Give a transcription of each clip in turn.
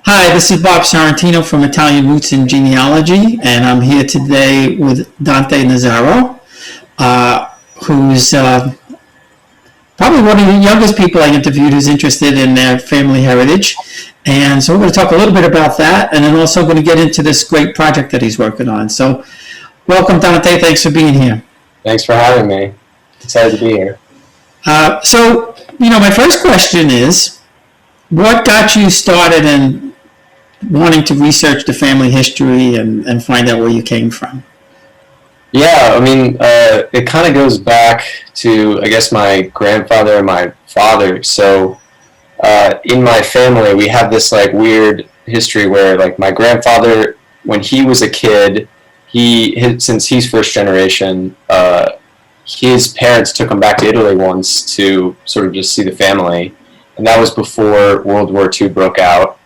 Hi, this is Bob Sorrentino from Italian Roots and Genealogy, and I'm here today with Dante Nazzaro, who's probably one of the youngest people I interviewed who's interested in their family heritage. And so we're going to talk a little bit about that, and then also going to get into this great project that he's working on. So welcome, Dante. Thanks for being here. Thanks for having me. Excited to be here. My first question is, what got you started in wanting to research the family history and find out where you came from? Yeah, it kind of goes back to, I guess, my grandfather and my father. So in my family, we have this weird history where my grandfather, when he was a kid, since he's first generation, his parents took him back to Italy once to sort of just see the family. And that was before World War II broke out.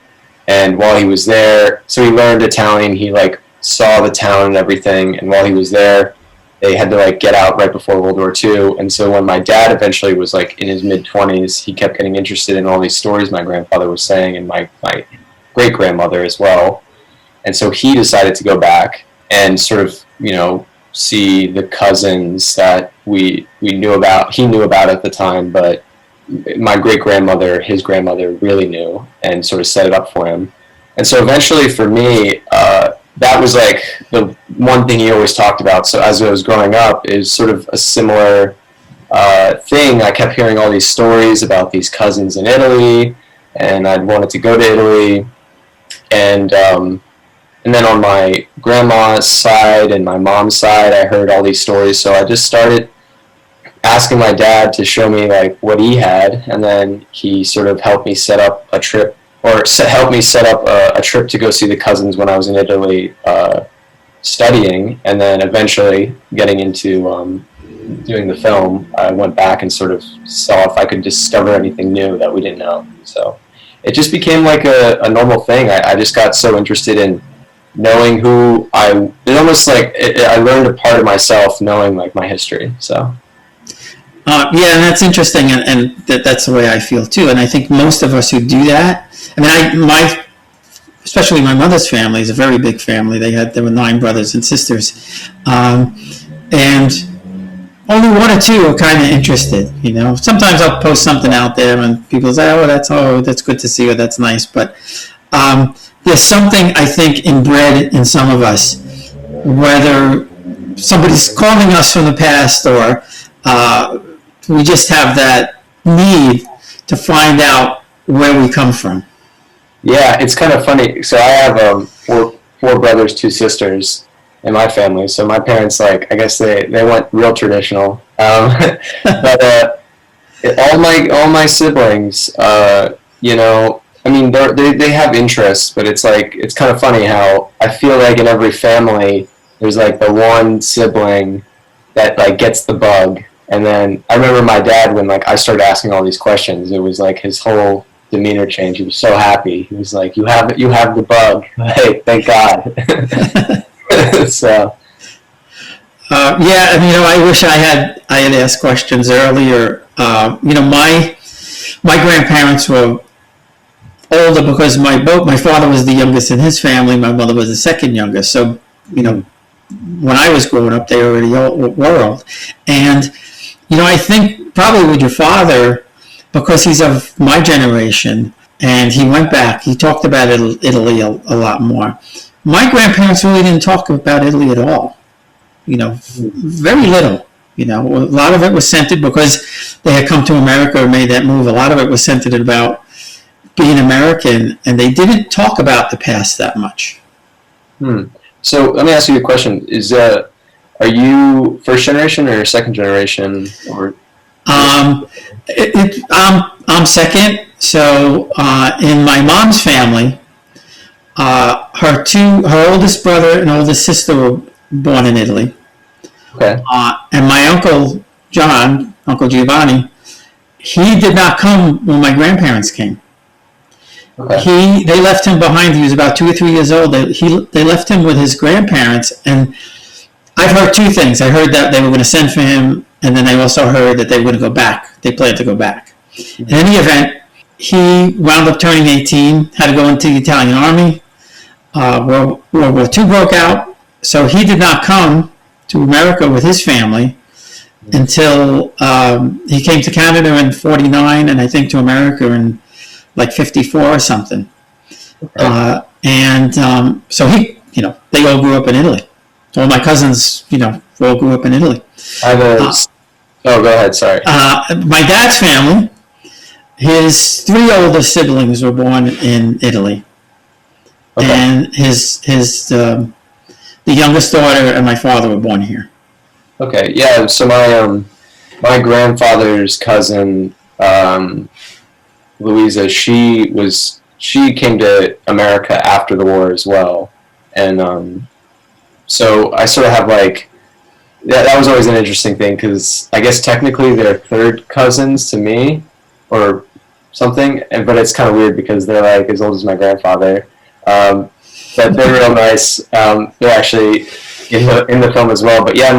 And while he was there, so he learned Italian, he saw the town and everything. And while he was there, they had to get out right before World War II. And so when my dad eventually was in his mid-20s, he kept getting interested in all these stories my grandfather was saying, and my great-grandmother as well. And so he decided to go back and sort of, see the cousins that he knew about at the time, but my great-grandmother, his grandmother, really knew and sort of set it up for him. And so eventually for me, that was the one thing he always talked about. So as I was growing up, is sort of a similar thing. I kept hearing all these stories about these cousins in Italy, and I'd wanted to go to Italy. And then on my grandma's side and my mom's side, I heard all these stories. So I just started asking my dad to show me what he had, and then he sort of helped me set up a trip, a trip to go see the cousins when I was in Italy studying, and then eventually getting into doing the film. I went back and sort of saw if I could discover anything new that we didn't know. So it just became a normal thing. I just got so interested in knowing who I learned a part of myself knowing my history. So. Yeah, and that's interesting, and that's the way I feel too. And I think most of us who do that, especially my mother's family is a very big family. There were 9 brothers and sisters, and only 1 or 2 are kind of interested. Sometimes I'll post something out there, and people say, "Oh, that's good to see," or "That's nice." But there's something I think inbred in some of us, whether somebody's calling us from the past or we just have that need to find out where we come from. Yeah, it's kind of funny. So I have four brothers, 2 sisters in my family. So my parents, I guess they went real traditional. But all my siblings, they have interests, but it's kind of funny how I feel in every family there's the one sibling that gets the bug. And then I remember my dad when I started asking all these questions, it was his whole demeanor changed. He was so happy. He was you have the bug. Hey, thank God. So. I wish I had asked questions earlier. My grandparents were older because my father was the youngest in his family. My mother was the second youngest. So, when I was growing up, they were the world. And, I think probably with your father, because he's of my generation, and he went back, he talked about Italy a lot more. My grandparents really didn't talk about Italy at all. Very little. A lot of it was centered because they had come to America or made that move. A lot of it was centered about being American, and they didn't talk about the past that much. So let me ask you a question: are you first generation or second generation? Or I'm second. So in my mom's family, her oldest brother and oldest sister were born in Italy. Okay. And my Uncle Giovanni, he did not come when my grandparents came. Okay. They left him behind. He was about 2 or 3 years old. They left him with his grandparents, and I've heard 2 things. I heard that they were going to send for him, and then I also heard that they were going to go back. They planned to go back. In any event, he wound up turning 18, had to go into the Italian army. World War II broke out, so he did not come to America with his family until he came to Canada in '49, and I think to America in like '54 or something. Okay. So he, they all grew up in Italy. All my cousins, all grew up in Italy. I have a. Oh, go ahead. Sorry. My dad's family, his three older siblings were born in Italy, Okay. and the youngest daughter and my father were born here. Okay. Yeah. So my grandfather's cousin, Louisa, she came to America after the war as well, and so I sort of have like that was always an interesting thing because I guess technically they're third cousins to me or something, but it's kind of weird because they're like as old as my grandfather. But they're real nice. They're actually in the film as well. But yeah,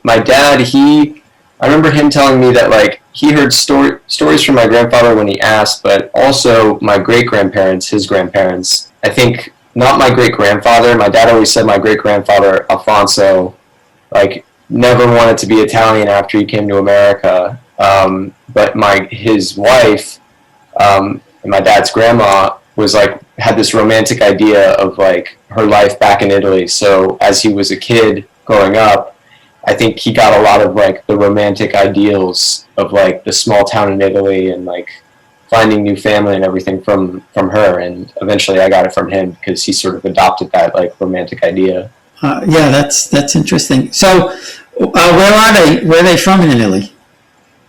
my dad, I remember him telling me that like he heard stories from my grandfather when he asked, but also my great grandparents, his grandparents. I think not my great grandfather. My dad always said my great grandfather Alfonso, like never wanted to be Italian after he came to America. But his wife, and my dad's grandma was like had this romantic idea of like her life back in Italy. So as he was a kid growing up, I think he got a lot of like the romantic ideals of like the small town in Italy and like finding new family and everything from her. And eventually I got it from him because he sort of adopted that like romantic idea. Yeah, that's interesting. So, where are they? Where are they from in Italy?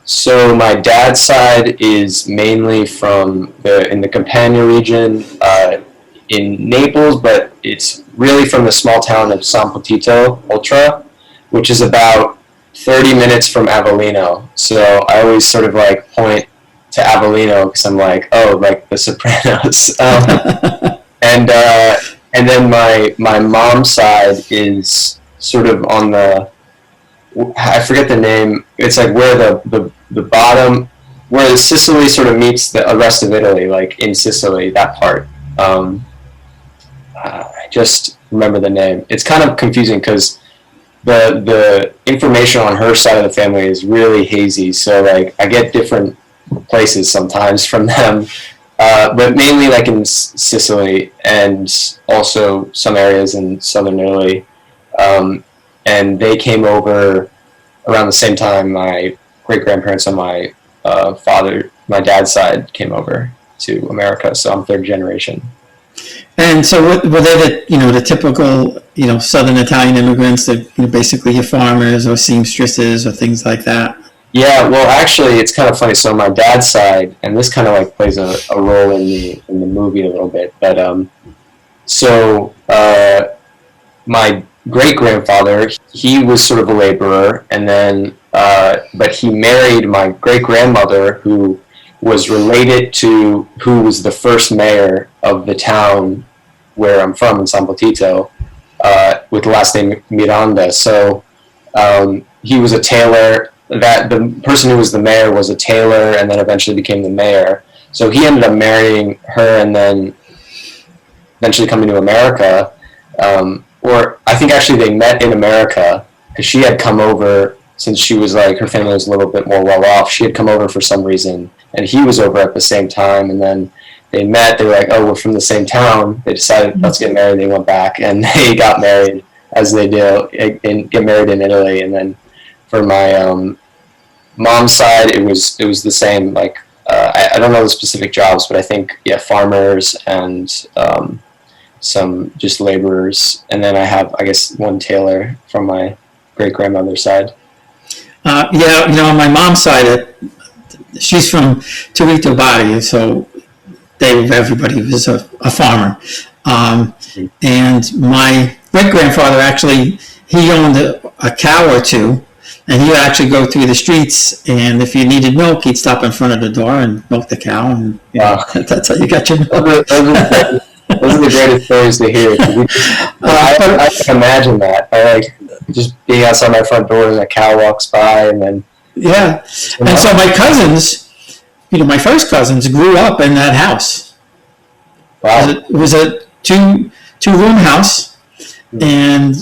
So my dad's side is mainly in the Campania region in Naples, but it's really from the small town of San Potito Ultra, which is about 30 minutes from Avellino. So I always sort of like point to Avellino because I'm like, oh, like The Sopranos. And then my mom's side is sort of on I forget the name. It's like where the bottom, where Sicily sort of meets the rest of Italy, like in Sicily, that part. I just remember the name. It's kind of confusing because the information on her side of the family is really hazy. So like I get different places sometimes from them, but mainly like in Sicily and also some areas in southern Italy. And they came over around the same time my great-grandparents on my my dad's side came over to America, so I'm third generation. And so, were they the typical Southern Italian immigrants that basically your farmers or seamstresses or things like that? Yeah, well, actually, it's kind of funny. So my dad's side, and this kind of like plays a role in the movie a little bit, but my great-grandfather, he was sort of a laborer, and then but he married my great-grandmother, who was related to who was the first mayor of the town where I'm from in San Potito, with the last name Miranda. So he was a tailor. That the person who was the mayor was a tailor, and then eventually became the mayor. So he ended up marrying her, and then eventually coming to America. Or I think actually they met in America because she had come over since she was like her family was a little bit more well off. She had come over for some reason, and he was over at the same time. And then they met. They were like, "Oh, we're from the same town." They decided let's get married. They went back and they got married as they do and get married in Italy. And then for my mom's side, it was the same. Like I don't know the specific jobs, but I think farmers and some just laborers, and then I have, I guess, one tailor from my great-grandmother's side. On my mom's side, she's from Torito Bari, so everybody was a farmer. And my great-grandfather actually, he owned a cow or two, and he would actually go through the streets, and if you needed milk, he'd stop in front of the door and milk the cow, and that's how you got your milk. Those are the greatest stories to hear. I can imagine that. I like just being outside my front door and a cow walks by, and then and so my cousins, my first cousins grew up in that house. Wow. It was a two-room house, and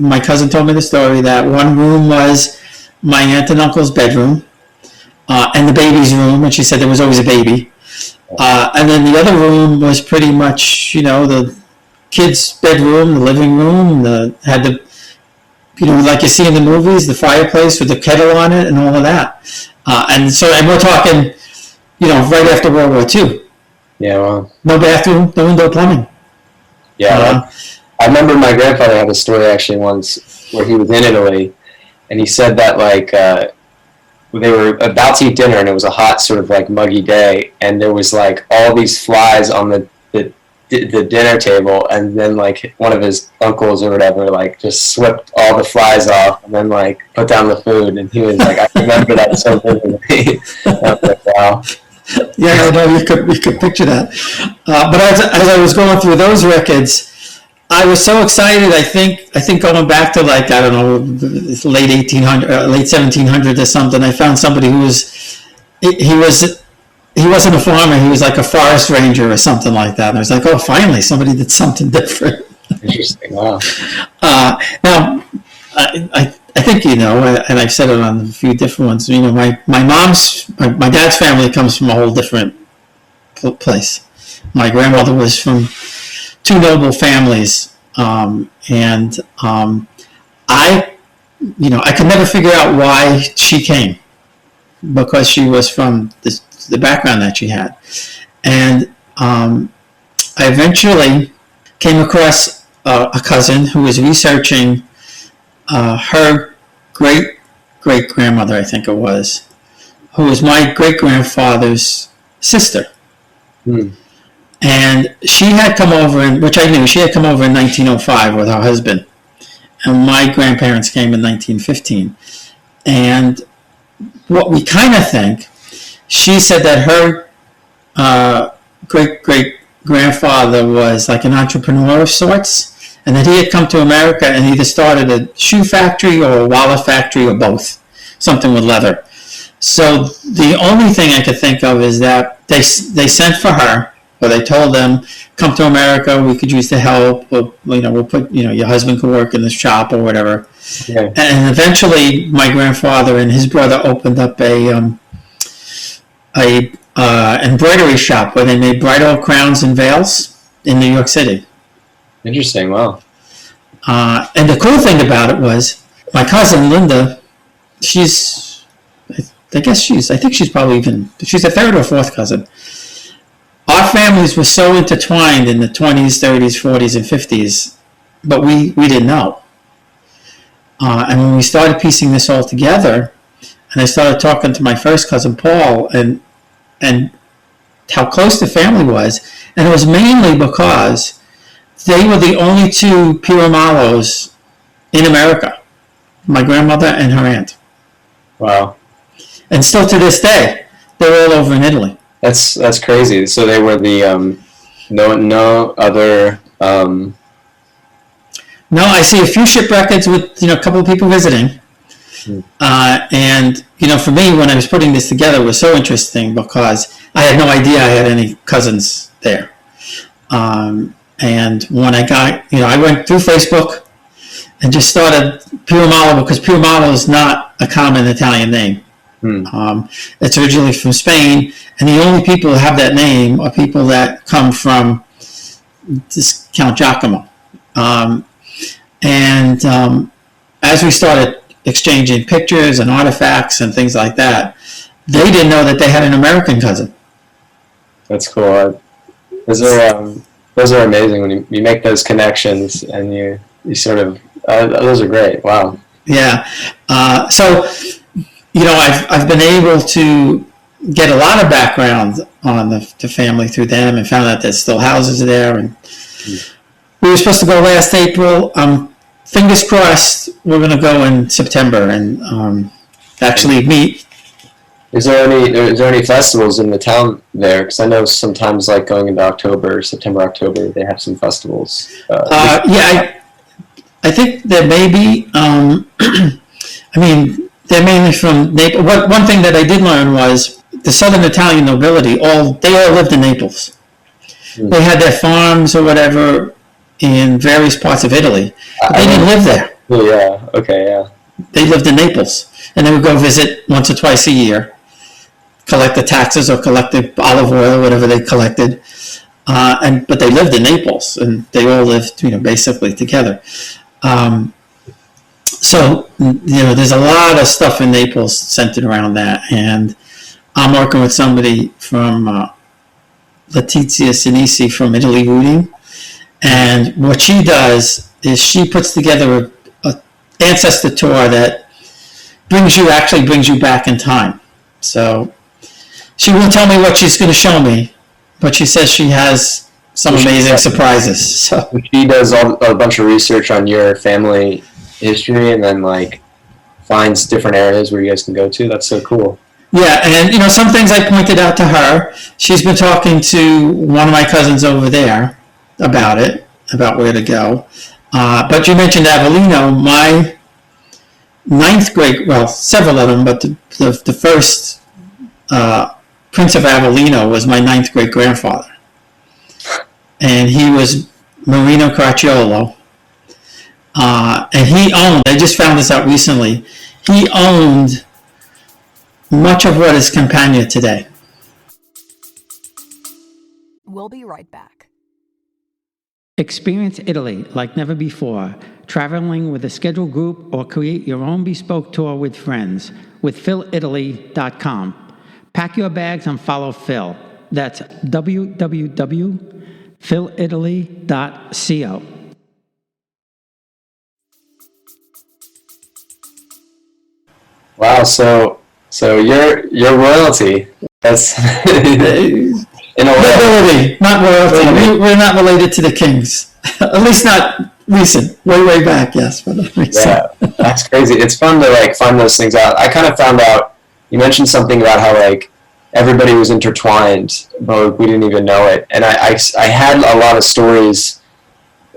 my cousin told me the story that one room was my aunt and uncle's bedroom, and the baby's room, and she said there was always a baby. And then the other room was pretty much, the kids' bedroom, the living room, had the, like you see in the movies, the fireplace with the kettle on it and all of that. And we're talking, right after World War II. Yeah, well. No bathroom, no indoor plumbing. Yeah, I remember my grandfather had a story actually once where he was in Italy, and he said that they were about to eat dinner, and it was a hot, sort of like muggy day, and there was like all these flies on the dinner table, and then like one of his uncles or whatever like just swept all the flies off and then like put down the food, and he was like, I remember that so vividly. I was like, wow. Yeah, no, you could picture that. But as I was going through those records, I was so excited. I think going back to like, I don't know, late 1800, late 1700 or something. I found somebody who he wasn't a farmer. He was like a forest ranger or something like that. And I was like, oh, finally, somebody did something different. Interesting. Wow. Now, I think and I've said it on a few different ones. My dad's family comes from a whole different place. My grandmother was from two noble families, and I could never figure out why she came, because she was from the background that she had, and I eventually came across a cousin who was researching her great-great-grandmother, I think it was, who was my great-grandfather's sister. And she had come over, which I knew, she had come over in 1905 with her husband. And my grandparents came in 1915. And what we kind of think, she said that her great-great-grandfather was like an entrepreneur of sorts, and that he had come to America and either started a shoe factory or a wallet factory or both, something with leather. So the only thing I could think of is that they sent for her, or they told them, come to America, we could use the help, we'll put, your husband could work in this shop or whatever. Yeah. And eventually my grandfather and his brother opened up a embroidery shop where they made bridal crowns and veils in New York City. Interesting. Wow. And the cool thing about it was my cousin Linda, she's a third or fourth cousin. Our families were so intertwined in the 20s, 30s, 40s, and 50s, but we didn't know. And when we started piecing this all together, and I started talking to my first cousin Paul, and how close the family was, and it was mainly because they were the only two Piramalos in America, my grandmother and her aunt. Wow. And still to this day, they're all over in Italy. That's crazy. So they were the no other. No, I see a few ship records with a couple of people visiting, and for me when I was putting this together, it was so interesting because I had no idea I had any cousins there. And when I got, I went through Facebook and just started Piramalo, because Piramalo is not a common Italian name. It's originally from Spain, and the only people who have that name are people that come from this Count Giacomo. As we started exchanging pictures and artifacts and things like that, they didn't know that they had an American cousin. That's cool. Those are amazing when you make those connections, and you sort of those are great. Wow. Yeah. So I've been able to get a lot of background on the family through them, and found out there's still houses there. And we were supposed to go last April. Fingers crossed, we're going to go in September and actually meet. Is there any festivals in the town there? Because I know sometimes, like going into September, October, they have some festivals. I think there may be. I mean, they're mainly from Naples. One thing that I did learn was the Southern Italian nobility, they all lived in Naples. They had their farms or whatever in various parts of Italy, but they didn't live there. Yeah. Okay. Yeah. They lived in Naples, and they would go visit once or twice a year, collect the taxes or collect the olive oil, whatever they collected. But they lived in Naples, and they all lived, basically together. So there's a lot of stuff in Naples centered around that, and I'm working with somebody from Letizia Sinisi from Italy Rooting, and what she does is she puts together a ancestor tour that brings you back in time. So she won't tell me what she's going to show me, but she says she has some amazing surprises. So she does a bunch of research on your family history, and then like finds different areas where you guys can go to. That's so cool. Yeah, and some things I pointed out to her. She's been talking to one of my cousins over there about where to go. But you mentioned Avellino. My ninth grade, well, several of them, but the first Prince of Avellino was my ninth great grandfather, and he was Marino Caracciolo. And he owned, I just found this out recently, he owned much of what is Campania today. We'll be right back. Experience Italy like never before, traveling with a scheduled group or create your own bespoke tour with friends with PhilItaly.com. Pack your bags and follow Phil. That's www.philitaly.co. Wow, so you're royalty. That's in a way. Nobility, not royalty. We're not related to the kings. At least not recent. Way back, yes, but not recent. Yeah, that's crazy. It's fun to like find those things out. I kind of found out. You mentioned something about how like everybody was intertwined, but we didn't even know it. And I had a lot of stories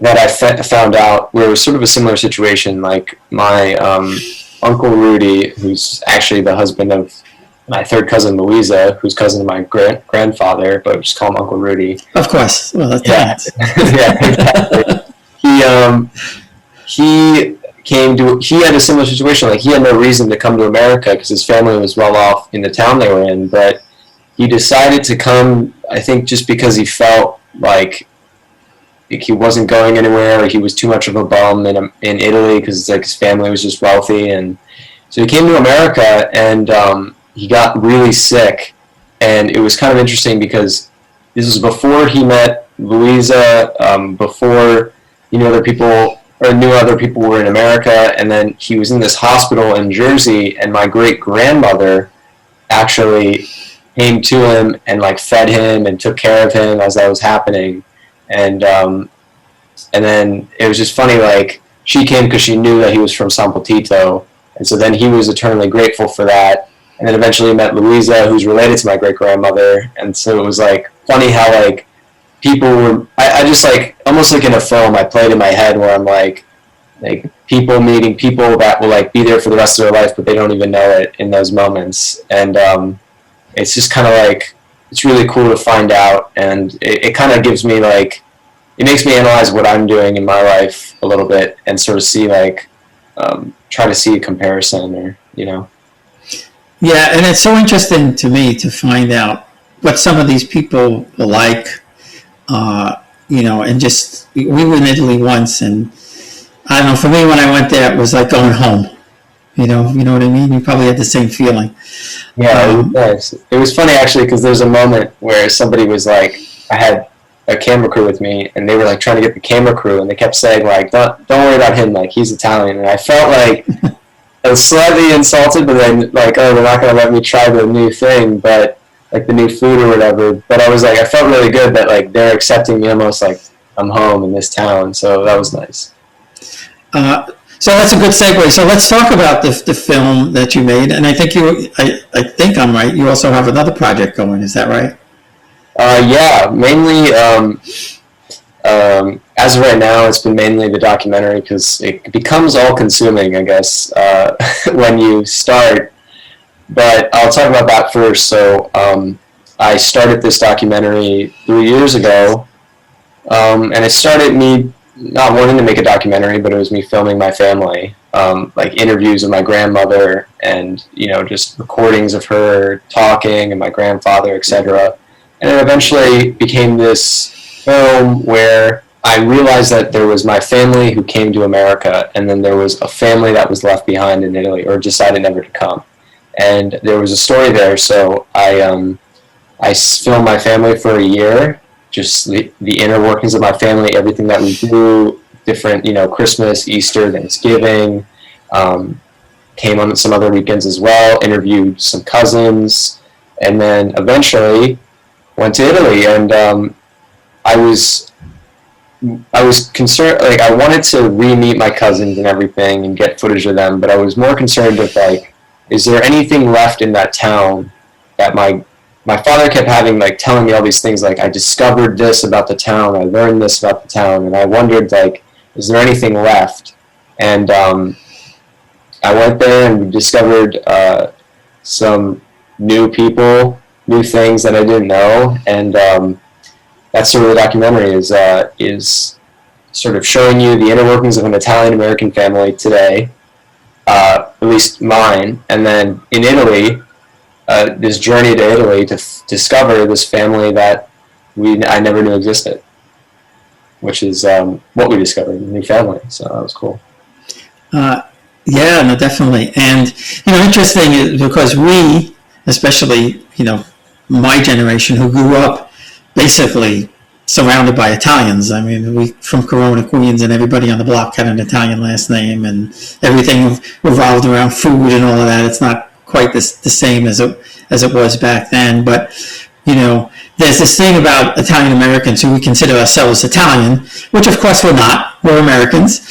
that I found out where it was sort of a similar situation. Like my Uncle Rudy, who's actually the husband of my third cousin Louisa, who's cousin of my grandfather, but we just call him Uncle Rudy. Of course. Well, that's yeah, exactly. He had a similar situation. Like he had no reason to come to America because his family was well off in the town they were in, but he decided to come, I think, just because he felt like he wasn't going anywhere, or he was too much of a bum in Italy because like his family was just wealthy, and so he came to America, and he got really sick, and it was kind of interesting because this was before he met Louisa, before he knew other people were in America, and then he was in this hospital in Jersey, and my great grandmother actually came to him and like fed him and took care of him as that was happening. And then it was just funny, like, she came because she knew that he was from San Potito, and so then he was eternally grateful for that, and then eventually met Louisa, who's related to my great-grandmother, and so it was, like, funny how, like, people were, I just, like, almost like in a film, I played in my head where I'm, like, people meeting people that will, like, be there for the rest of their life, but they don't even know it in those moments, and it's just kind of, like, it's really cool to find out, and it kind of gives me, like, it makes me analyze what I'm doing in my life a little bit and sort of see, like, try to see a comparison or, Yeah, and it's so interesting to me to find out what some of these people were like, and just, we were in Italy once, and I don't know, for me when I went there, it was like going home. You know what I mean? You probably had the same feeling. Yeah, it was funny actually because there was a moment where somebody was like, I had a camera crew with me, and they were like trying to get the camera crew, and they kept saying like, don't worry about him, like he's Italian, and I felt like I was slightly insulted, but then like, oh, they're not gonna let me try the new thing, but like the new food or whatever. But I was like, I felt really good that like they're accepting me almost like I'm home in this town, so that was nice. So that's a good segue. So let's talk about the film that you made, and I think I think I'm right. You also have another project going. Is that right? Yeah, mainly. As of right now, it's been mainly the documentary because it becomes all-consuming, I guess, when you start. But I'll talk about that first. So I started this documentary 3 years ago, and it started me not wanting to make a documentary, but it was me filming my family, like interviews of my grandmother and, just recordings of her talking and my grandfather, etc. And it eventually became this film where I realized that there was my family who came to America, and then there was a family that was left behind in Italy or decided never to come. And there was a story there, so I filmed my family for a year, just the inner workings of my family, everything that we do, different, Christmas, Easter, Thanksgiving, came on some other weekends as well, interviewed some cousins, and then eventually went to Italy. And I was concerned, like I wanted to re-meet my cousins and everything and get footage of them, but I was more concerned with like, is there anything left in that town that my father kept having, like telling me all these things, like I discovered this about the town, I learned this about the town, and I wondered like, is there anything left? And I went there and discovered some new people, new things that I didn't know, and that's sort of the documentary is sort of showing you the inner workings of an Italian American family today, at least mine, and then in Italy, this journey to Italy to discover this family that I never knew existed, which is what we discovered, a new family. So that was cool. Yeah, no, definitely. And, interesting is because we, especially, my generation who grew up basically surrounded by Italians. I mean, we from Corona, Queens, and everybody on the block had an Italian last name, and everything revolved around food and all of that. It's not quite the same as it was back then, but there's this thing about Italian Americans who we consider ourselves Italian, which of course we're not. We're Americans.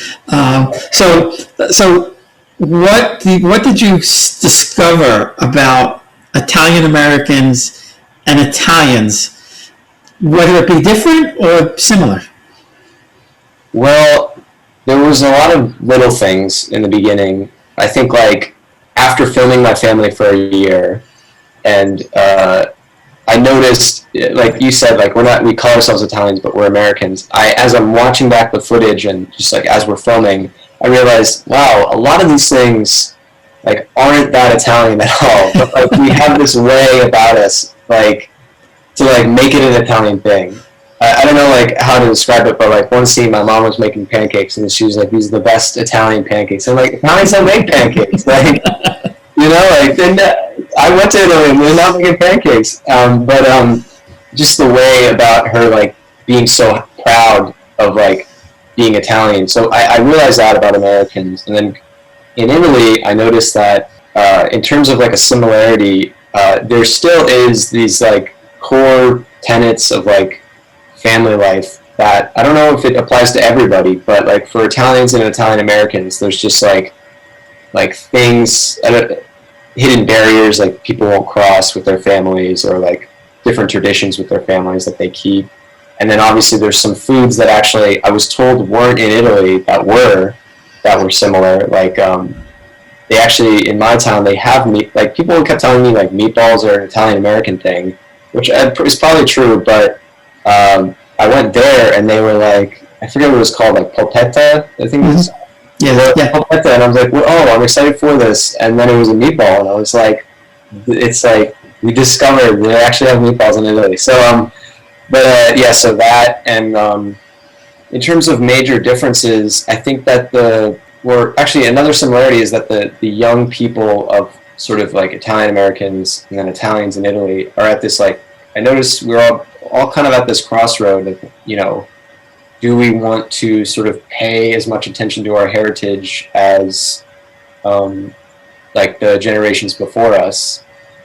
So what did you discover about Italian Americans and Italians, whether it be different or similar? Well, there was a lot of little things in the beginning. I think like after filming my family for a year, and I noticed, like you said, like we call ourselves Italians, but we're Americans. As I'm watching back the footage and just like as we're filming, I realized, wow, a lot of these things like aren't that Italian at all. But like we have this way about us, like to like make it an Italian thing. I don't know like how to describe it, but like one scene, my mom was making pancakes, and she was like, "These are the best Italian pancakes." I'm like, Italians don't make pancakes, like Then I went to Italy and we're not making pancakes, but just the way about her like being so proud of like being Italian. So I realized that about Americans, and then in Italy, I noticed that in terms of like a similarity, there still is these like core tenets of like family life that I don't know if it applies to everybody, but like for Italians and Italian Americans, there's just like things, hidden barriers like people won't cross with their families, or like different traditions with their families that they keep. And then obviously there's some foods that actually I was told weren't in Italy that were similar. Like they actually in my town they have meat. Like people kept telling me like meatballs are an Italian American thing, which is probably true. But I went there and they were like, I forget what it was called, like polpetta, I think it was. Yeah. Polpetta, and I was like, well, oh, I'm excited for this. And then it was a meatball, and I was like, it's like we discovered they actually have meatballs in Italy. So yeah, so that, and in terms of major differences, I think that actually another similarity is that the young people of sort of like Italian Americans and then Italians in Italy are at this like, I noticed we're all kind of at this crossroad of, do we want to sort of pay as much attention to our heritage as like the generations before us?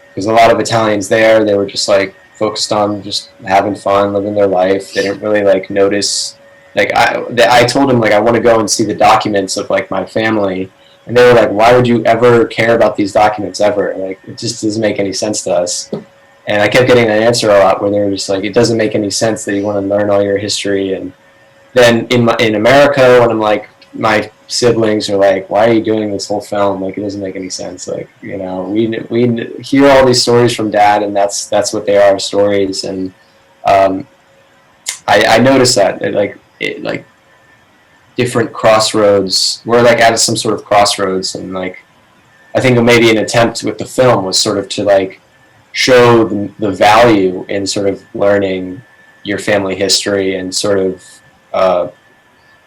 Because a lot of Italians there, they were just like focused on just having fun, living their life. They didn't really like notice. Like I told them like I want to go and see the documents of like my family, and they were like, "Why would you ever care about these documents ever? Like it just doesn't make any sense to us." And I kept getting that answer a lot, where they were just like, "It doesn't make any sense that you want to learn all your history." And then in America, when I'm like my siblings are like, why are you doing this whole film? Like, it doesn't make any sense. Like, you know, we hear all these stories from Dad, and that's what they are, stories. And I noticed that like different crossroads. We're like at some sort of crossroads, and like I think maybe an attempt with the film was sort of to like show the value in sort of learning your family history and sort of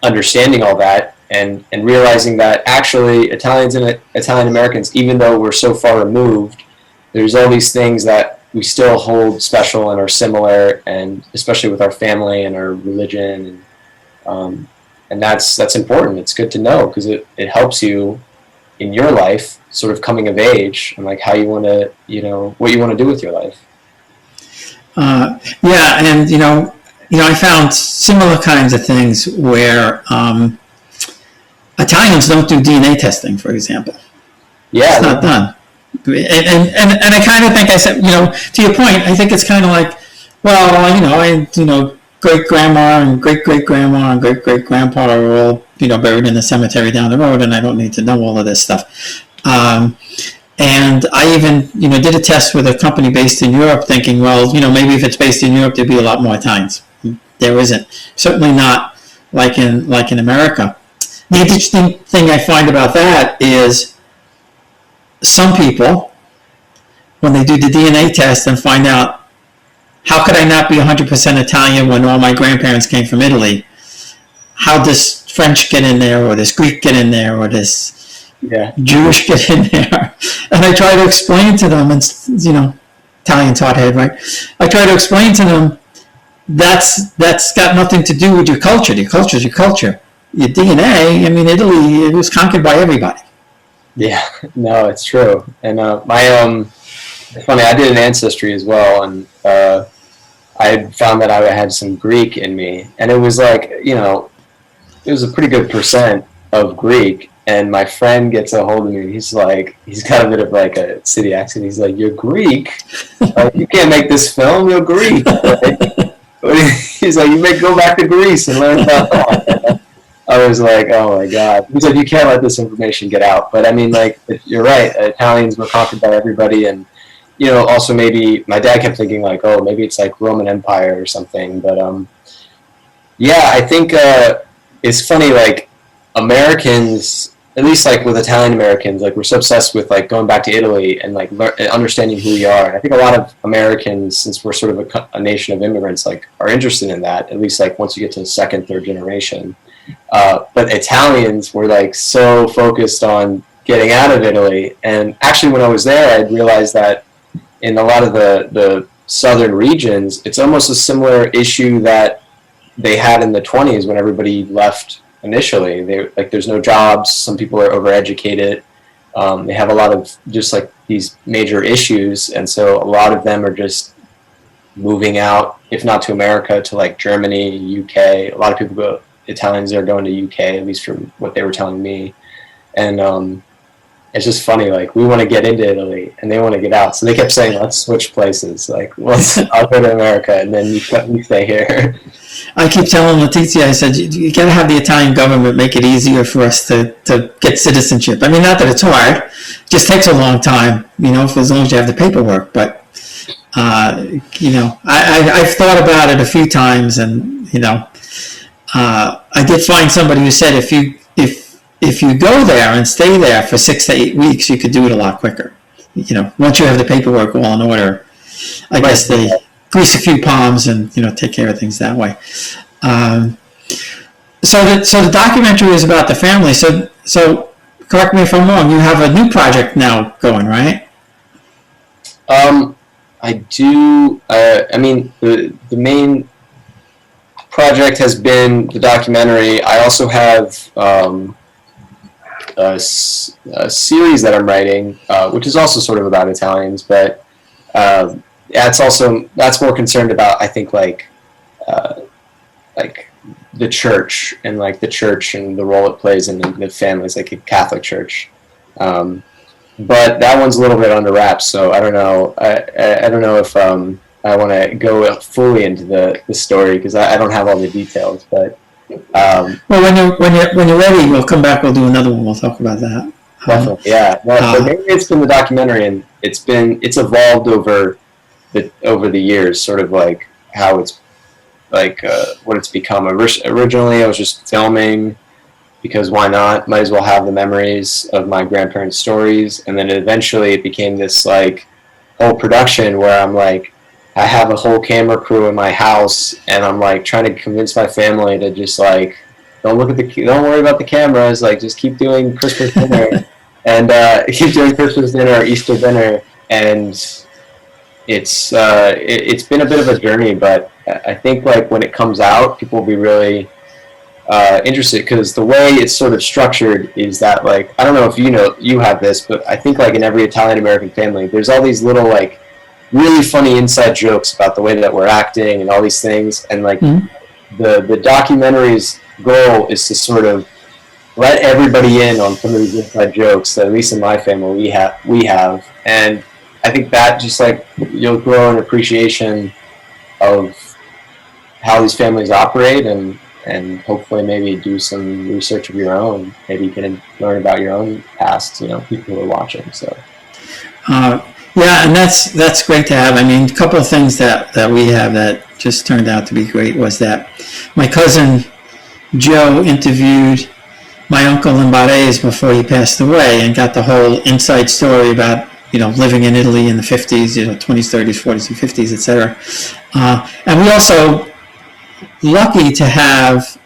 understanding all that, and realizing that actually Italians and Italian Americans, even though we're so far removed, there's all these things that we still hold special and are similar, and especially with our family and our religion, and that's important. It's good to know, because it helps you in your life, sort of coming of age, and like how you want to, you know, what you want to do with your life. Yeah, and I found similar kinds of things where Italians don't do DNA testing, for example. Yeah, It's not done. And I kind of think, I said, to your point, I think it's kind of like, well, great grandma and great grandma and great grandpa are all, buried in the cemetery down the road, and I don't need to know all of this stuff. And I even, did a test with a company based in Europe, thinking, well, maybe if it's based in Europe, there'd be a lot more Italians. There isn't. Certainly not like in America. The interesting thing I find about that is some people, when they do the DNA test and find out, how could I not be 100% Italian when all my grandparents came from Italy? How does French get in there, or does Greek get in there, or does Jewish get in there? And I try to explain to them, and Italian's hothead, right? I try to explain to them that's got nothing to do with your culture. Your culture is your culture. Your DNA, I mean, Italy, it was conquered by everybody. Yeah, no, it's true. And it's funny, I did an ancestry as well, and I had found that I had some Greek in me, and it was like, it was a pretty good percent of Greek. And my friend gets a hold of me, and he's like, he's got a bit of like a city accent. He's like, "You're Greek? You can't make this film. You're Greek." He's like, go back to Greece and learn about that. I was like, oh my God. He's like, you can't let this information get out. But I mean, like, you're right. Italians were conquered by everybody. And, also maybe my dad kept thinking like, oh, maybe it's like Roman Empire or something. But yeah, I think it's funny, like Americans, at least like with Italian Americans, like we're so obsessed with like going back to Italy and like understanding who we are. And I think a lot of Americans, since we're sort of a nation of immigrants, like are interested in that, at least like once you get to the second, third generation. But Italians were like so focused on getting out of Italy. And actually when I was there, I realized that in a lot of the southern regions, it's almost a similar issue that they had in the 20s when everybody left initially. There's no jobs. Some people are overeducated. They have a lot of just like these major issues. And so a lot of them are just moving out, if not to America, to like Germany, UK. A lot of people Italians are going to UK, at least from what they were telling me. And it's just funny, like we want to get into Italy and they want to get out. So they kept saying, let's switch places. Like, I'll go to America and then you stay here. I keep telling Letizia, I said, you got to have the Italian government make it easier for us to get citizenship. I mean, not that it's hard, it just takes a long time, for as long as you have the paperwork. But, I've thought about it a few times, and, I did find somebody who said if you go there and stay there for 6 to 8 weeks, you could do it a lot quicker. Once you have the paperwork all in order, I guess they grease a few palms and take care of things that way. So the documentary is about the family. So correct me if I'm wrong. You have a new project now going, right? I do. I mean, the main project has been the documentary. I also have a series that I'm writing, which is also sort of about Italians, but that's more concerned about, I think, like the church and like the church and the role it plays in the families, like a Catholic church. But that one's a little bit under wraps, so I don't know. I don't know if I want to go fully into the story, because I don't have all the details. But Well, when you're ready, we'll come back. We'll do another one. We'll talk about that. Definitely, yeah. No, but maybe it's been the documentary, and it's evolved over the years, sort of like how it's like what it's become. Originally, I was just filming because why not? Might as well have the memories of my grandparents' stories, and then eventually it became this like whole production where I'm like, I have a whole camera crew in my house, and I'm like trying to convince my family to just like don't worry about the cameras, like just keep doing Christmas dinner, and keep doing Christmas dinner or Easter dinner, and it's been a bit of a journey, but I think like when it comes out, people will be really interested because the way it's sort of structured is that like I don't know if you have this, but I think like in every Italian American family, there's all these little like really funny inside jokes about the way that we're acting and all these things, and like the documentary's goal is to sort of let everybody in on some of these inside jokes that at least in my family we have, and I think that just like you'll grow an appreciation of how these families operate, and hopefully maybe do some research of your own. Maybe you can learn about your own past, people who are watching. So. Yeah, and that's great to have. I mean, a couple of things that we have that just turned out to be great was that my cousin Joe interviewed my uncle in Barres before he passed away and got the whole inside story about living in Italy in the 50s, 20s, 30s, 40s, and 50s, etc. And we also lucky to have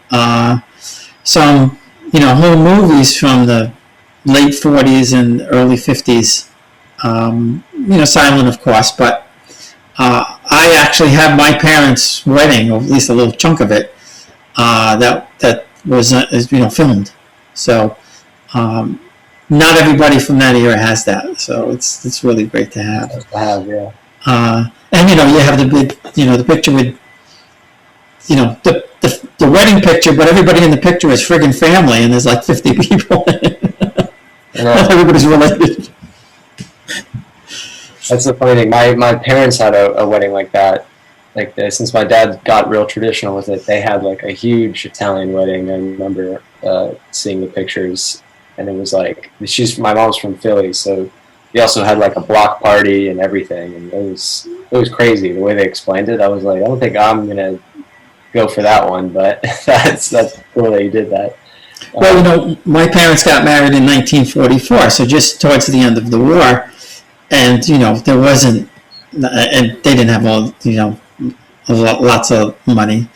some home movies from the late 40s and early 50s. Silent of course, but I actually have my parents' wedding, or at least a little chunk of it, that was filmed. So not everybody from that era has that, so it's really great to have. Yeah. And you have the big, the picture with, the wedding picture, but everybody in the picture is friggin' family, and there's like 50 people. Everybody's related. That's the funny thing. My parents had a wedding like that. Like since my dad got real traditional with it, they had like a huge Italian wedding. I remember seeing the pictures, and it was like my mom's from Philly, so they also had like a block party and everything, and it was crazy the way they explained it. I was like, I don't think I'm gonna go for that one, but that's cool that you did that. Well, my parents got married in 1944, so just towards the end of the war. And, there wasn't, and they didn't have all, lots of money.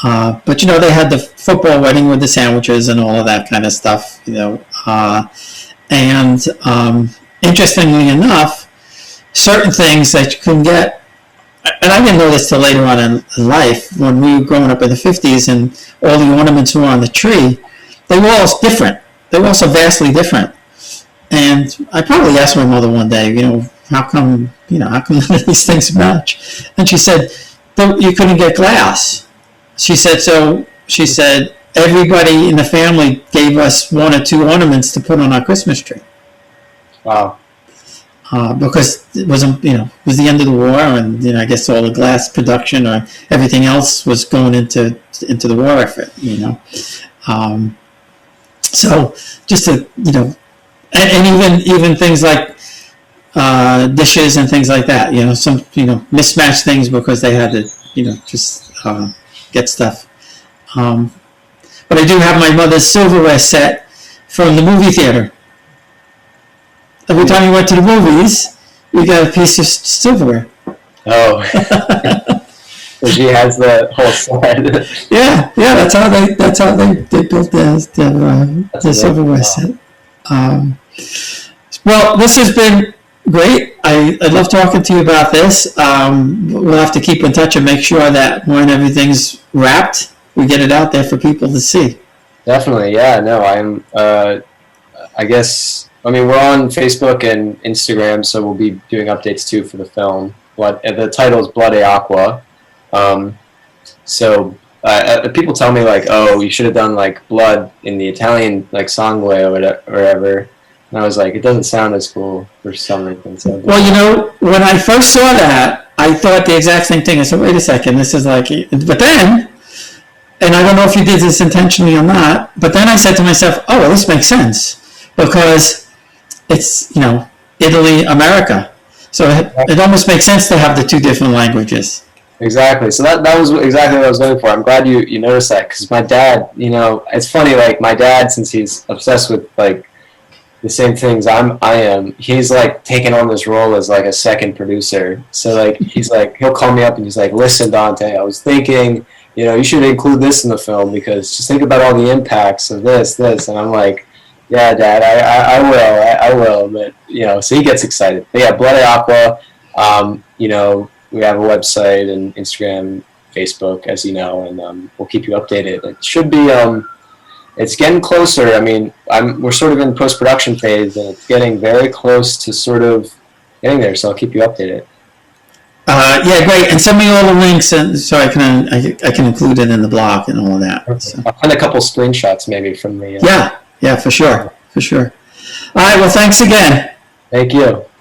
But, they had the football wedding with the sandwiches and all of that kind of stuff, and interestingly enough, certain things that you couldn't get, and I didn't know this till later on in life, when we were growing up in the 50s and all the ornaments were on the tree, they were all different. They were also vastly different. And I probably asked my mother one day, how come none of these things match? And she said, you couldn't get glass. She said, everybody in the family gave us one or two ornaments to put on our Christmas tree. Wow. Because it wasn't, it was the end of the war, and, I guess all the glass production or everything else was going into the war effort, So just to, and even things like dishes and things like that, some mismatched things because they had to just get stuff. But I do have my mother's silverware set from the movie theater. Every time we went to the movies, we got a piece of silverware. Oh, so she has the whole set. Yeah, that's how they built their silverware set. Well, this has been great. I love talking to you about this. We'll have to keep in touch and make sure that when everything's wrapped, we get it out there for people to see. Definitely, yeah. No, I'm. We're on Facebook and Instagram, so we'll be doing updates too for the film. The title is Blood Acqua. So people tell me like, oh, you should have done like blood in the Italian like sangue or whatever. And I was like, it doesn't sound as cool for some reason. So well, when I first saw that, I thought the exact same thing. I said, wait a second, this is like, but then and I don't know if you did this intentionally or not, but then I said to myself, oh, well, this makes sense because it's, Italy, America. So it almost makes sense to have the two different languages. Exactly. So that was exactly what I was looking for. I'm glad you noticed that, because my dad, it's funny, like my dad, since he's obsessed with like the same things I am, he's like taking on this role as like a second producer. So like he's like, he'll call me up and he's like, listen, Dante, I was thinking, you should include this in the film because just think about all the impacts of this, and I'm like, yeah, Dad, I will, but so he gets excited. But yeah, Blood Acqua, we have a website and Instagram, Facebook, as you know, and we'll keep you updated. It should be, it's getting closer. I mean, we're sort of in post-production phase, and it's getting very close to sort of getting there. So I'll keep you updated. Yeah, great. And send me all the links, and so I can include it in the blog and all of that. So. I'll find a couple screenshots maybe from the. Yeah, for sure. All right. Well, thanks again. Thank you.